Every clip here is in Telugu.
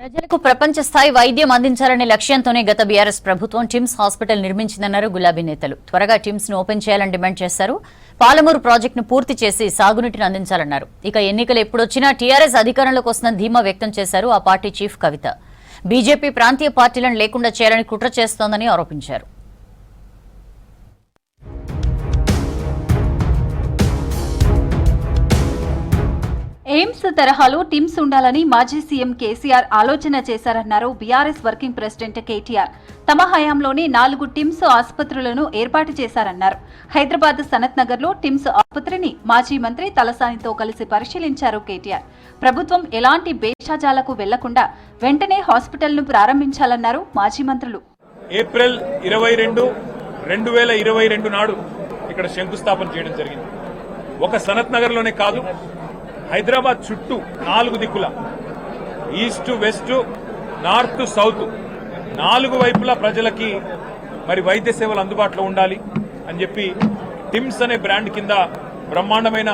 ప్రజలకు ప్రపంచ స్థాయి వైద్యం అందించాలనే లక్ష్యంతోనే గత బీఆర్ఎస్ ప్రభుత్వం టిమ్స్ హాస్పిటల్ నిర్మించిందన్నారు గులాబీ నేతలు. త్వరగా టిమ్స్ ను ఓపెన్ చేయాలని డిమాండ్ చేశారు. పాలమూరు ప్రాజెక్టును పూర్తి చేసి సాగునీటిని అందించాలన్నారు. ఇక ఎన్నికలు ఎప్పుడొచ్చినా టీఆర్ఎస్ అధికారంలోకి వస్తుందని ధీమా వ్యక్తం చేశారు ఆ పార్టీ చీఫ్ కవిత. బీజేపీ ప్రాంతీయ పార్టీలను లేకుండా చేయాలని కుట్ర చేస్తోందని ఆరోపించారు. ఎయిమ్స్ తరహాలో టిమ్స్ ఉండాలని మాజీ సీఎం కేసీఆర్ ఆలోచన చేశారన్నారు బీఆర్ఎస్ వర్కింగ్ ప్రెసిడెంట్ కేటీఆర్. తమ హయాంలోనే 4 టిమ్స్ ఆసుపత్రులను ఏర్పాటు చేశారన్నారు. హైదరాబాద్ సనత్ నగర్ లో టిమ్స్ ఆసుపత్రిని మాజీ మంత్రి తలసానితో కలిసి పరిశీలించారు కేటీఆర్. ప్రభుత్వం ఎలాంటి భేషజాలకు వెళ్లకుండా వెంటనే హాస్పిటల్ ను ప్రారంభించాలన్నారు మాజీ మంత్రులు. ఏప్రిల్ 22, 2022 నాడు ఇక్కడ శంకుస్థాపన చేయడం జరిగింది. ఒక సనత్ నగర్ లోనే కాదు, హైదరాబాద్ చుట్టూ 4 దిక్కుల ఈస్ట్, వెస్ట్, నార్త్, సౌత్ 4 వైపులా ప్రజలకి మరి వైద్య సేవలు అందుబాటులో ఉండాలి అని చెప్పి టిమ్స్ అనే బ్రాండ్ కింద బ్రహ్మాండమైన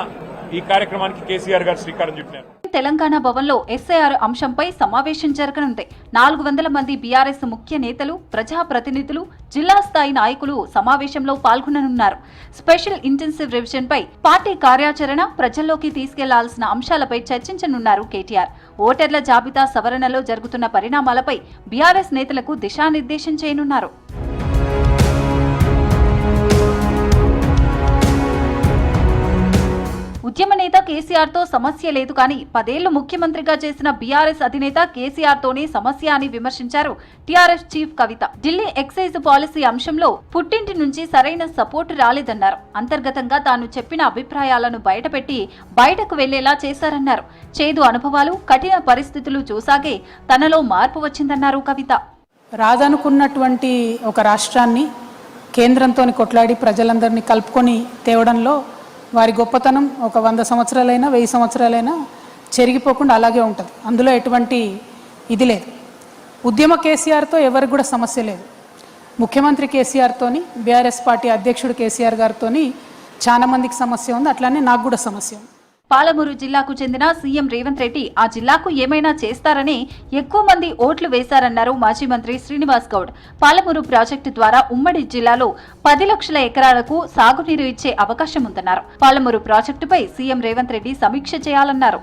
ఈ కార్యక్రమానికి కేసీఆర్ గారు శ్రీకారం చుట్టారు. తెలంగాణ భవన్లో ఎస్ఐఆర్ అంశంపై సమావేశం జరగనుంది. 400 మంది బీఆర్ఎస్ ముఖ్య నేతలు, ప్రజాప్రతినిధులు, జిల్లా స్థాయి నాయకులు సమావేశంలో పాల్గొననున్నారు. స్పెషల్ ఇంటెన్సివ్ రివిజన్ పై పార్టీ కార్యాచరణ, ప్రజల్లోకి తీసుకెళ్లాల్సిన అంశాలపై చర్చించనున్నారు కేటీఆర్. ఓటర్ల జాబితా సవరణలో జరుగుతున్న పరిణామాలపై బీఆర్ఎస్ నేతలకు దిశానిర్దేశం చేయనున్నారు. ఉద్యమ నేత కేసీఆర్ తో సమస్య లేదు కానీ 10 ఏళ్లు ముఖ్యమంత్రిగా చేసిన బీఆర్ఎస్ అధినేత కేసీఆర్ తోనే సమస్య అని విమర్శించారు టీఆర్ఎస్ చీఫ్ కవిత. ఢిల్లీ ఎక్సైజ్ పాలసీ అంశంలో పుట్టింటి నుంచి సరైన సపోర్టు రాలేదన్నారు. అంతర్గతంగా తాను చెప్పిన అభిప్రాయాలను బయటపెట్టి బయటకు వెళ్లేలా చేశారన్నారు. చేదు అనుభవాలు, కఠిన పరిస్థితులు చూసాగే తనలో మార్పు వచ్చిందన్నారు కవిత. రాదనుకున్నటువంటి ఒక రాష్ట్రాన్ని కేంద్రంతో కొట్లాడి ప్రజలందరినీ కలుపుకొని తేవడంలో వారి గొప్పతనం ఒక 100 సంవత్సరాలైనా 1000 సంవత్సరాలైనా చెరిగిపోకుండా అలాగే ఉంటుంది. అందులో ఎటువంటి ఇది లేదు. ఉద్యమ కేసీఆర్తో ఎవరికి కూడా సమస్య లేదు. ముఖ్యమంత్రి కేసీఆర్తోని, బీఆర్ఎస్ పార్టీ అధ్యక్షుడు కేసీఆర్ గారితోని చాలా మందికి సమస్య ఉంది. అట్లానే నాకు కూడా సమస్య ఉంది. పాలమూరు జిల్లాకు చెందిన సీఎం రేవంత్ రెడ్డి ఆ జిల్లాకు ఏమైనా చేస్తారని ఎక్కువ మంది ఓట్లు వేశారన్నారు మాజీ మంత్రి శ్రీనివాస్ గౌడ్. పాలమూరు ప్రాజెక్టు ద్వారా ఉమ్మడి జిల్లాలో 10 లక్షల ఎకరాలకు సాగునీరు ఇచ్చే అవకాశం ఉందన్నారు. పాలమూరు ప్రాజెక్టుపై సీఎం రేవంత్ రెడ్డి సమీక్ష చేయాలన్నారు.